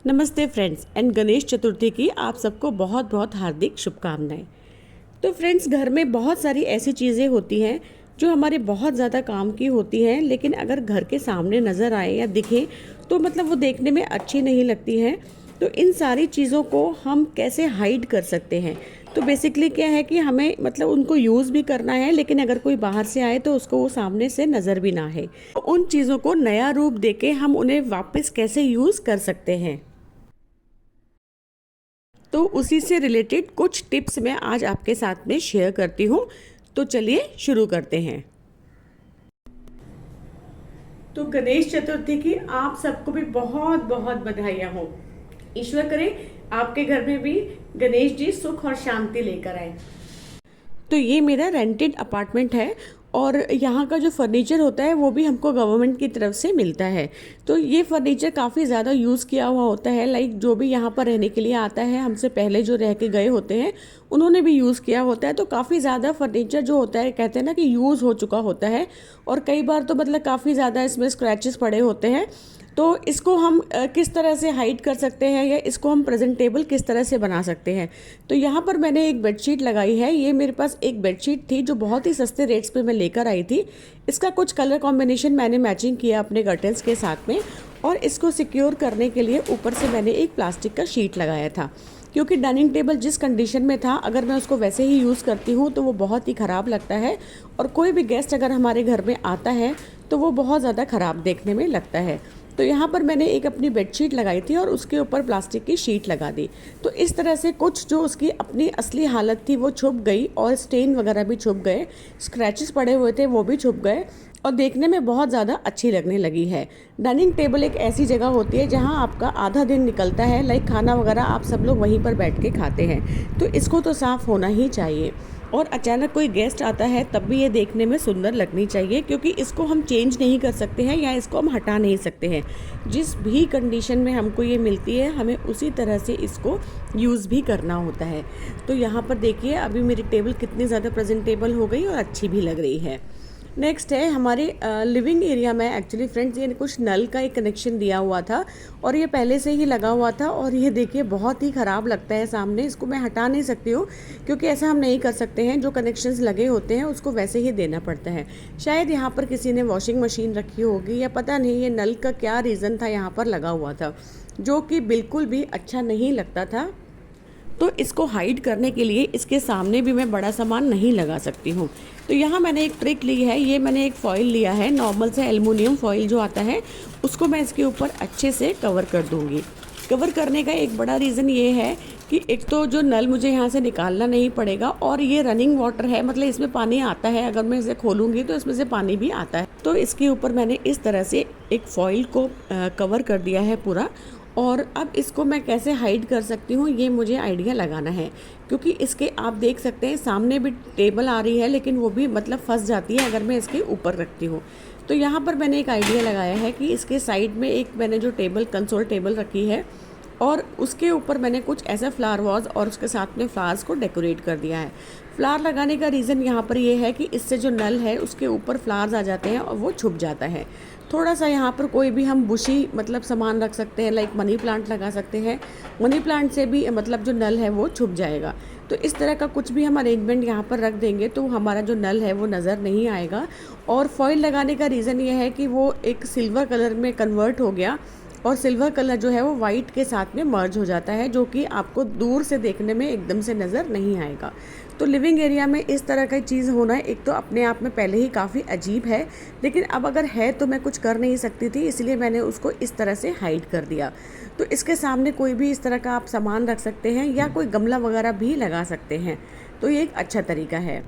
नमस्ते friends and Ganesh Chaturthi की आप सबको बहुत बहुत हार्दिक शुभकामनाएं। तो फ्रेंड्स, घर में बहुत सारी ऐसी चीज़ें होती हैं जो हमारे बहुत ज़्यादा काम की होती हैं, लेकिन अगर घर के सामने नज़र आए या दिखें तो मतलब वो देखने में अच्छी नहीं लगती हैं। तो इन सारी चीज़ों को हम कैसे हाइड कर सकते हैं? तो बेसिकली क्या है कि हमें मतलब उनको यूज़ भी करना है, लेकिन अगर कोई बाहर से आए तो उसको वो सामने से नज़र भी ना आए। तो उन चीज़ों को नया रूप देके हम उन्हें वापस कैसे यूज़ कर सकते हैं, तो उसी से रिलेटेड कुछ टिप्स मैं आज आपके साथ में शेयर करती हूँ। तो चलिए शुरू करते हैं। तो गणेश चतुर्थी की आप सबको भी बहुत बहुत बधाइयाँ हो। ईश्वर करे आपके घर में भी गणेश जी सुख और शांति लेकर आए। तो ये मेरा रेंटेड अपार्टमेंट है और यहाँ का जो फर्नीचर होता है वो भी हमको गवर्नमेंट की तरफ से मिलता है। तो ये फर्नीचर काफ़ी ज़्यादा यूज़ किया हुआ होता है। लाइक जो भी यहाँ पर रहने के लिए आता है, हमसे पहले जो रह के गए होते हैं उन्होंने भी यूज़ किया होता है। तो काफ़ी ज़्यादा फर्नीचर जो होता है, कहते हैं ना कि यूज़ हो चुका होता है, और कई बार तो मतलब काफ़ी ज़्यादा इसमें स्क्रैचेस पड़े होते हैं। तो इसको हम किस तरह से हाइड कर सकते हैं या इसको हम प्रेजेंटेबल किस तरह से बना सकते हैं? तो यहाँ पर मैंने एक बेडशीट लगाई है। ये मेरे पास एक बेडशीट थी जो बहुत ही सस्ते रेट्स पे मैं लेकर आई थी। इसका कुछ कलर कॉम्बिनेशन मैंने मैचिंग किया अपने कर्टन्स के साथ में, और इसको सिक्योर करने के लिए ऊपर से मैंने एक प्लास्टिक का शीट लगाया था, क्योंकि डाइनिंग टेबल जिस कंडीशन में था, अगर मैं उसको वैसे ही यूज़ करती हूँ तो वो बहुत ही ख़राब लगता है, और कोई भी गेस्ट अगर हमारे घर में आता है तो वो बहुत ज़्यादा ख़राब देखने में लगता है। तो यहाँ पर मैंने एक अपनी बेडशीट लगाई थी और उसके ऊपर प्लास्टिक की शीट लगा दी। तो इस तरह से कुछ जो उसकी अपनी असली हालत थी वो छुप गई, और स्टेन वगैरह भी छुप गए, स्क्रैचेस पड़े हुए थे वो भी छुप गए, और देखने में बहुत ज़्यादा अच्छी लगने लगी है। डाइनिंग टेबल एक ऐसी जगह होती है जहाँ आपका आधा दिन निकलता है, लाइक खाना वगैरह आप सब लोग वहीं पर बैठ के खाते हैं, तो इसको तो साफ़ होना ही चाहिए। और अचानक कोई गेस्ट आता है तब भी ये देखने में सुंदर लगनी चाहिए, क्योंकि इसको हम चेंज नहीं कर सकते हैं या इसको हम हटा नहीं सकते हैं। जिस भी कंडीशन में हमको ये मिलती है, हमें उसी तरह से इसको यूज़ भी करना होता है। तो यहाँ पर देखिए अभी मेरी टेबल कितनी ज़्यादा प्रेजेंटेबल हो गई और अच्छी भी लग रही है। नेक्स्ट है हमारे लिविंग एरिया में एक्चुअली फ्रेंड्स ये कुछ नल का एक कनेक्शन दिया हुआ था, और ये पहले से ही लगा हुआ था, और ये देखिए बहुत ही ख़राब लगता है सामने। इसको मैं हटा नहीं सकती हूँ, क्योंकि ऐसा हम नहीं कर सकते हैं। जो कनेक्शंस लगे होते हैं उसको वैसे ही देना पड़ता है। शायद यहाँ पर किसी ने वॉशिंग मशीन रखी होगी या पता नहीं ये नल का क्या रीज़न था यहाँ पर लगा हुआ था, जो कि बिल्कुल भी अच्छा नहीं लगता था। तो इसको हाइड करने के लिए इसके सामने भी मैं बड़ा सामान नहीं लगा सकती हूँ। तो यहाँ मैंने एक ट्रिक ली है। ये मैंने एक फॉइल लिया है, नॉर्मल से एल्युमिनियम फॉइल जो आता है, उसको मैं इसके ऊपर अच्छे से कवर कर दूँगी। कवर करने का एक बड़ा रीज़न ये है कि एक तो जो नल मुझे यहाँ से निकालना नहीं पड़ेगा, और ये रनिंग वाटर है, मतलब इसमें पानी आता है। अगर मैं इसे खोलूँगी तो इसमें से पानी भी आता है। तो इसके ऊपर मैंने इस तरह से एक फॉइल को कवर कर दिया है पूरा। और अब इसको मैं कैसे हाइड कर सकती हूँ, ये मुझे आइडिया लगाना है, क्योंकि इसके आप देख सकते हैं सामने भी टेबल आ रही है, लेकिन वो भी मतलब फंस जाती है अगर मैं इसके ऊपर रखती हूँ। तो यहाँ पर मैंने एक आइडिया लगाया है कि इसके साइड में एक मैंने जो टेबल कंसोल टेबल रखी है, और उसके ऊपर मैंने कुछ ऐसा फ्लावर वाज और उसके साथ में फ्लावर्स को डेकोरेट कर दिया है। फ्लावर लगाने का रीज़न यहाँ पर ये है कि इससे जो नल है उसके ऊपर फ्लावर्स आ जाते हैं और वो छुप जाता है। थोड़ा सा यहाँ पर कोई भी हम बुशी मतलब सामान रख सकते हैं, लाइक मनी प्लांट लगा सकते हैं। मनी प्लांट से भी मतलब जो नल है वो छुप जाएगा। तो इस तरह का कुछ भी हम अरेंजमेंट यहाँ पर रख देंगे तो हमारा जो नल है वो नज़र नहीं आएगा। और फॉइल लगाने का रीज़न ये है कि वो एक सिल्वर कलर में कन्वर्ट हो गया, और सिल्वर कलर जो है वो वाइट के साथ में मर्ज हो जाता है, जो कि आपको दूर से देखने में एकदम से नज़र नहीं आएगा। तो लिविंग एरिया में इस तरह का चीज़ होना एक तो अपने आप में पहले ही काफ़ी अजीब है, लेकिन अब अगर है तो मैं कुछ कर नहीं सकती थी, इसलिए मैंने उसको इस तरह से हाइड कर दिया। तो इसके सामने कोई भी इस तरह का आप सामान रख सकते हैं या कोई गमला वगैरह भी लगा सकते हैं। तो ये एक अच्छा तरीका है।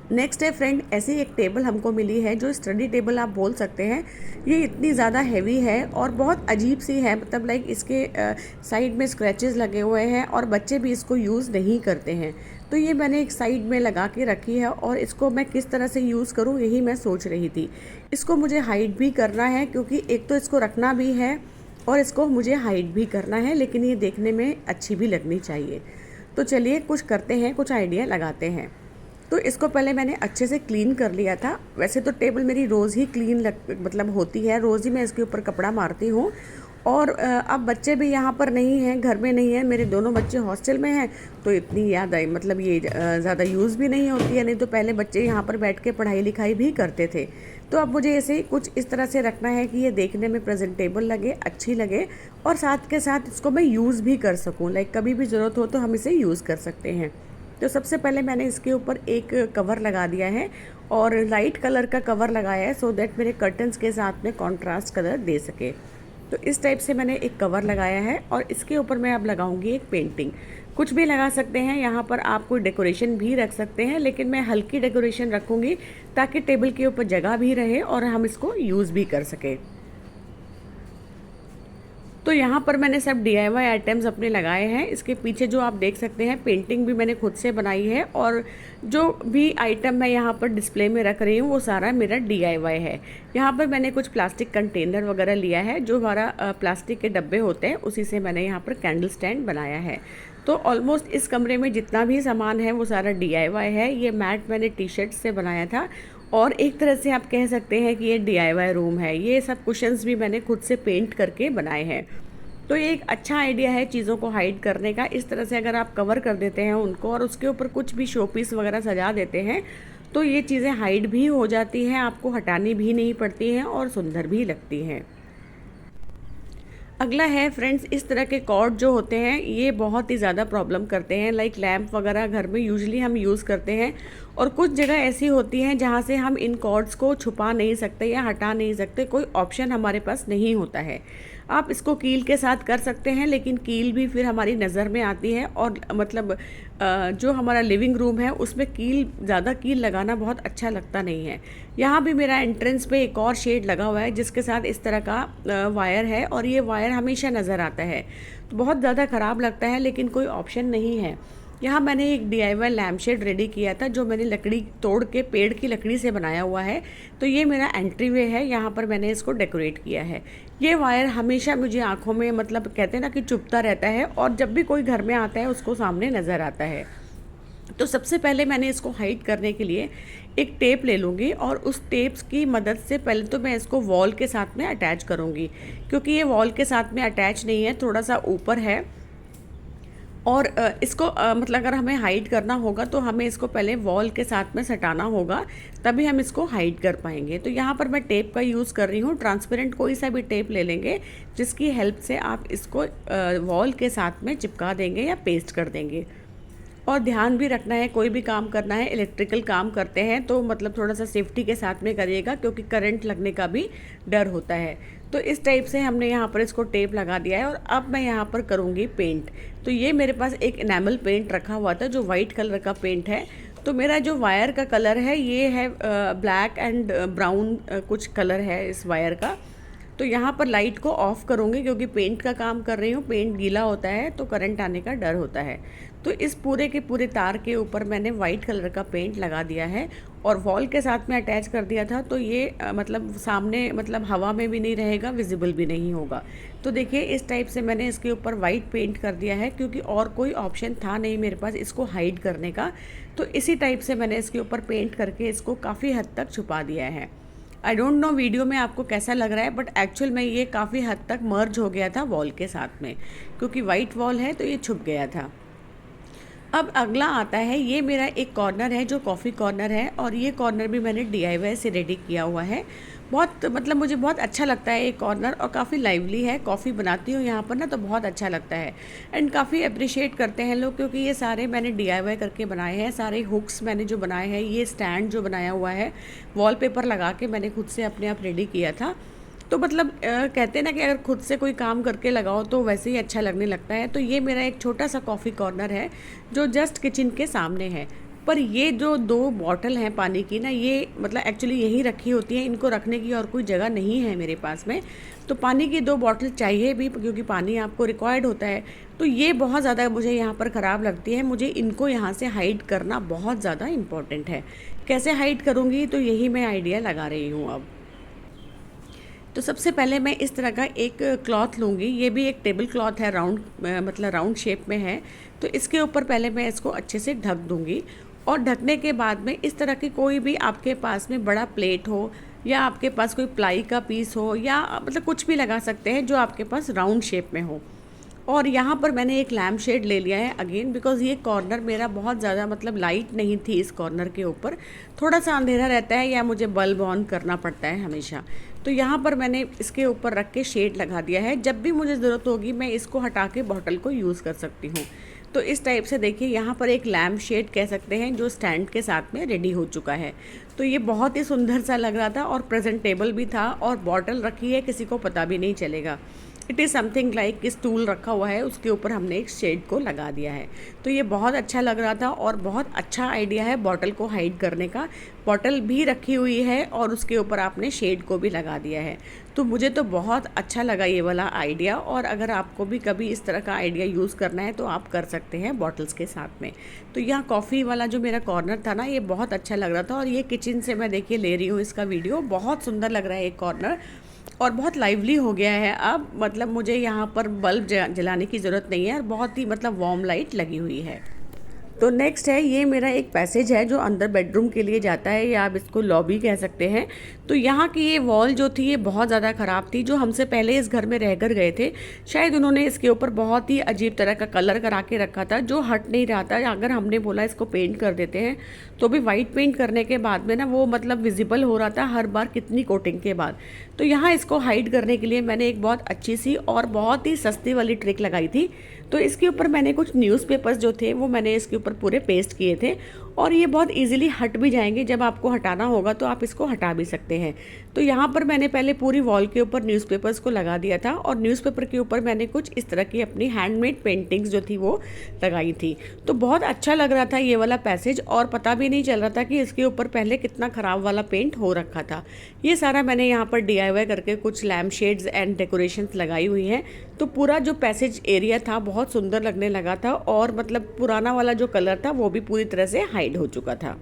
नेक्स्ट है फ्रेंड, ऐसी एक टेबल हमको मिली है जो स्टडी टेबल आप बोल सकते हैं। ये इतनी ज़्यादा हैवी है और बहुत अजीब सी है, मतलब लाइक इसके साइड में स्क्रैचेस लगे हुए हैं और बच्चे भी इसको यूज़ नहीं करते हैं। तो ये मैंने एक साइड में लगा के रखी है, और इसको मैं किस तरह से यूज़ करूँ यही मैं सोच रही थी। इसको मुझे हाइड भी करना है, क्योंकि एक तो इसको रखना भी है और इसको मुझे हाइड भी करना है, लेकिन ये देखने में अच्छी भी लगनी चाहिए। तो चलिए कुछ करते हैं, कुछ आइडिया लगाते हैं। तो इसको पहले मैंने अच्छे से क्लीन कर लिया था। वैसे तो टेबल मेरी रोज़ ही क्लीन मतलब होती है, रोज़ ही मैं इसके ऊपर कपड़ा मारती हूँ। और अब बच्चे भी यहाँ पर नहीं हैं, घर में नहीं हैं, मेरे दोनों बच्चे हॉस्टल में हैं, तो इतनी याद आई मतलब ये ज़्यादा यूज़ भी नहीं होती है। नहीं तो पहले बच्चे यहाँ पर बैठ के पढ़ाई लिखाई भी करते थे। तो अब मुझे ऐसे कुछ इस तरह से रखना है कि ये देखने में प्रेजेंटेबल लगे, अच्छी लगे, और साथ के साथ इसको मैं यूज़ भी कर सकूँ, लाइक कभी भी ज़रूरत हो तो हम इसे यूज़ कर सकते हैं। तो सबसे पहले मैंने इसके ऊपर एक कवर लगा दिया है और लाइट कलर का कवर लगाया है, सो दैट मेरे कर्टन्स के साथ में कॉन्ट्रास्ट कलर दे सके। तो इस टाइप से मैंने एक कवर लगाया है और इसके ऊपर मैं अब लगाऊंगी एक पेंटिंग। कुछ भी लगा सकते हैं, यहाँ पर आप कोई डेकोरेशन भी रख सकते हैं, लेकिन मैं हल्की डेकोरेशन रखूँगी ताकि टेबल के ऊपर जगह भी रहे और हम इसको यूज़ भी कर सकें। तो यहाँ पर मैंने सब DIY आइटम्स अपने लगाए हैं। इसके पीछे जो आप देख सकते हैं पेंटिंग भी मैंने खुद से बनाई है, और जो भी आइटम मैं यहाँ पर डिस्प्ले में रख रही हूँ वो सारा मेरा DIY है। यहाँ पर मैंने कुछ प्लास्टिक कंटेनर वगैरह लिया है, जो हमारा प्लास्टिक के डब्बे होते हैं उसी से मैंने यहाँ पर कैंडल स्टैंड बनाया है। तो ऑलमोस्ट इस कमरे में जितना भी सामान है वो सारा DIY है। ये मैट मैंने टी-शर्ट से बनाया था, और एक तरह से आप कह सकते हैं कि ये DIY रूम है। ये सब कुशन्स भी मैंने खुद से पेंट करके बनाए हैं। तो ये एक अच्छा आइडिया है चीज़ों को हाइड करने का। इस तरह से अगर आप कवर कर देते हैं उनको और उसके ऊपर कुछ भी शो पीस वगैरह सजा देते हैं तो ये चीज़ें हाइड भी हो जाती हैं, आपको हटानी भी नहीं पड़ती हैं और सुंदर भी लगती हैं। अगला है फ्रेंड्स, इस तरह के कॉर्ड जो होते हैं ये बहुत ही ज़्यादा प्रॉब्लम करते हैं। लाइक लैंप वगैरह घर में यूजुअली हम यूज़ करते हैं, और कुछ जगह ऐसी होती हैं जहाँ से हम इन कॉर्ड्स को छुपा नहीं सकते या हटा नहीं सकते, कोई ऑप्शन हमारे पास नहीं होता है। आप इसको कील के साथ कर सकते हैं, लेकिन कील भी फिर हमारी नज़र में आती है, और मतलब जो हमारा लिविंग रूम है उसमें ज़्यादा कील लगाना बहुत अच्छा लगता नहीं है। यहाँ भी मेरा एंट्रेंस पे एक और शेड लगा हुआ है जिसके साथ इस तरह का वायर है, और ये वायर हमेशा नज़र आता है, तो बहुत ज़्यादा ख़राब लगता है, लेकिन कोई ऑप्शन नहीं है। यहाँ मैंने एक DIY लैम्प शेड रेडी किया था, जो मैंने लकड़ी तोड़ के पेड़ की लकड़ी से बनाया हुआ है। तो ये मेरा एंट्री वे है, यहाँ पर मैंने इसको डेकोरेट किया है। ये वायर हमेशा मुझे आँखों में मतलब कहते हैं ना कि चुभता रहता है, और जब भी कोई घर में आता है उसको सामने नज़र आता है। तो सबसे पहले मैंने इसको हाइड करने के लिए एक टेप ले लूँगी, और उस टेप्स की मदद से पहले तो मैं इसको वॉल के साथ में अटैच करूँगी, क्योंकि ये वॉल के साथ में अटैच नहीं है, थोड़ा सा ऊपर है। और इसको मतलब अगर हमें हाइड करना होगा तो हमें इसको पहले वॉल के साथ में सटाना होगा, तभी हम इसको हाइड कर पाएंगे। तो यहाँ पर मैं टेप का यूज़ कर रही हूँ, ट्रांसपेरेंट कोई सा भी टेप ले लेंगे जिसकी हेल्प से आप इसको वॉल के साथ में चिपका देंगे या पेस्ट कर देंगे। और ध्यान भी रखना है, कोई भी काम करना है, इलेक्ट्रिकल काम करते हैं तो मतलब थोड़ा सा सेफ्टी के साथ में करिएगा, क्योंकि करंट लगने का भी डर होता है। तो इस टाइप से हमने यहाँ पर इसको टेप लगा दिया है, और अब मैं यहाँ पर करूँगी पेंट। तो ये मेरे पास एक एनामल पेंट रखा हुआ था जो वाइट कलर का पेंट है। तो मेरा जो वायर का कलर है ये है ब्लैक एंड ब्राउन कुछ कलर है इस वायर का। तो यहाँ पर लाइट को ऑफ़ करूँगी, क्योंकि पेंट का काम कर रही हूँ, पेंट गीला होता है तो करंट आने का डर होता है। तो इस पूरे के पूरे तार के ऊपर मैंने वाइट कलर का पेंट लगा दिया है, और वॉल के साथ में अटैच कर दिया था, तो ये मतलब सामने मतलब हवा में भी नहीं रहेगा, विजिबल भी नहीं होगा। तो देखिए इस टाइप से मैंने इसके ऊपर वाइट पेंट कर दिया है, क्योंकि और कोई ऑप्शन था नहीं मेरे पास इसको हाइड करने का। तो इसी टाइप से मैंने इसके ऊपर पेंट करके इसको काफ़ी हद तक छुपा दिया है। आई डोंट नो वीडियो में आपको कैसा लग रहा है, बट एक्चुअल में ये काफ़ी हद तक मर्ज हो गया था वॉल के साथ में, क्योंकि वाइट वॉल है तो ये छुप गया था। अब अगला आता है, ये मेरा एक कॉर्नर है जो कॉफ़ी कॉर्नर है, और ये कॉर्नर भी मैंने DIY से रेडी किया हुआ है। बहुत मतलब मुझे बहुत अच्छा लगता है ये कॉर्नर, और काफ़ी लाइवली है। कॉफ़ी बनाती हूँ यहाँ पर ना तो बहुत अच्छा लगता है, एंड काफ़ी अप्रिशिएट करते हैं लोग, क्योंकि ये सारे मैंने DIY करके बनाए हैं। सारे हुक्स मैंने जो बनाए हैं, ये स्टैंड जो बनाया हुआ है वॉलपेपर लगा के मैंने खुद से अपने आप रेडी किया था। तो मतलब कहते हैं ना कि अगर खुद से कोई काम करके लगाओ तो वैसे ही अच्छा लगने लगता है। तो ये मेरा एक छोटा सा कॉफ़ी कॉर्नर है जो जस्ट किचन के सामने है। पर ये जो 2 बॉटल हैं पानी की ना, ये मतलब एक्चुअली यहीं रखी होती हैं, इनको रखने की और कोई जगह नहीं है मेरे पास में। तो पानी की 2 बॉटल चाहिए भी, क्योंकि पानी आपको रिक्वायर्ड होता है। तो ये बहुत ज़्यादा मुझे यहाँ पर ख़राब लगती है, मुझे इनको यहाँ से हाइड करना बहुत ज़्यादा इम्पॉर्टेंट है। कैसे हाइड करूँगी, तो यही मैं आइडिया लगा रही हूँ अब। तो सबसे पहले मैं इस तरह का एक क्लॉथ लूँगी, ये भी एक टेबल क्लॉथ है, राउंड मतलब राउंड शेप में है। तो इसके ऊपर पहले मैं इसको अच्छे से ढक दूँगी, और ढकने के बाद में इस तरह की कोई भी आपके पास में बड़ा प्लेट हो या आपके पास कोई प्लाई का पीस हो, या मतलब कुछ भी लगा सकते हैं जो आपके पास राउंड शेप में हो। और यहाँ पर मैंने एक लैम्प शेड ले लिया है अगेन, बिकॉज़ ये कॉर्नर मेरा बहुत ज़्यादा मतलब लाइट नहीं थी, इस कॉर्नर के ऊपर थोड़ा सा अंधेरा रहता है या मुझे बल्ब ऑन करना पड़ता है हमेशा। तो यहाँ पर मैंने इसके ऊपर रख के शेड लगा दिया है, जब भी मुझे ज़रूरत होगी मैं इसको हटा के बॉटल को यूज़ कर सकती हूँ। तो इस टाइप से देखिए यहाँ पर एक लैम्प शेड कह सकते हैं जो स्टैंड के साथ में रेडी हो चुका है। तो ये बहुत ही सुंदर सा लग रहा था और प्रेजेंटेबल भी था, और बॉटल रखी है किसी को पता भी नहीं चलेगा। इट इज़ समथिंग लाइक कि स्टूल रखा हुआ है, उसके ऊपर हमने एक शेड को लगा दिया है। तो ये बहुत अच्छा लग रहा था और बहुत अच्छा आइडिया है बॉटल को हाइड करने का। बॉटल भी रखी हुई है और उसके ऊपर आपने शेड को भी लगा दिया है। तो मुझे तो बहुत अच्छा लगा ये वाला आइडिया, और अगर आपको भी कभी इस तरह का आइडिया यूज़ करना है तो आप कर सकते हैं बॉटल्स के साथ में। तो यहाँ कॉफ़ी वाला जो मेरा कॉर्नर था ना, ये बहुत अच्छा लग रहा था, और ये किचन से मैं देखिए ले रही हूँ इसका वीडियो। बहुत सुंदर लग रहा है एक कॉर्नर, और बहुत लाइवली हो गया है अब। मतलब मुझे यहाँ पर बल्ब जलाने की ज़रूरत नहीं है, और बहुत ही मतलब वार्म लाइट लगी हुई है। तो नेक्स्ट है, ये मेरा एक पैसेज है जो अंदर बेडरूम के लिए जाता है, या आप इसको लॉबी कह सकते हैं। तो यहाँ की ये वॉल जो थी ये बहुत ज़्यादा ख़राब थी। जो हमसे पहले इस घर में रहकर गए थे, शायद उन्होंने इसके ऊपर बहुत ही अजीब तरह का कलर करा के रखा था जो हट नहीं रहा था। अगर हमने बोला इसको पेंट कर देते हैं, तो भी वाइट पेंट करने के बाद में ना वो मतलब विजिबल हो रहा था हर बार कितनी कोटिंग के बाद। तो यहाँ इसको हाइड करने के लिए मैंने एक बहुत अच्छी सी और बहुत ही सस्ती वाली ट्रिक लगाई थी। तो इसके ऊपर मैंने कुछ न्यूज़पेपर्स जो थे वो मैंने इसके ऊपर पूरे पेस्ट किए थे, और ये बहुत इजीली हट भी जाएंगे। जब आपको हटाना होगा तो आप इसको हटा भी सकते हैं। तो यहाँ पर मैंने पहले पूरी वॉल के ऊपर न्यूज़पेपर्स को लगा दिया था, और न्यूज़पेपर के ऊपर मैंने कुछ इस तरह की अपनी हैंडमेड पेंटिंग्स जो थी वो लगाई थी। तो बहुत अच्छा लग रहा था ये वाला पैसेज, और पता भी नहीं चल रहा था कि इसके ऊपर पहले कितना ख़राब वाला पेंट हो रखा था। ये सारा मैंने यहाँ पर DIY करके कुछ लैम्प शेड्स एंड डेकोरेशंस लगाई हुई हैं। तो पूरा जो पैसेज एरिया था बहुत सुंदर लगने लगा था, और मतलब पुराना वाला जो कलर था वो भी पूरी तरह से हाइड हो चुका था।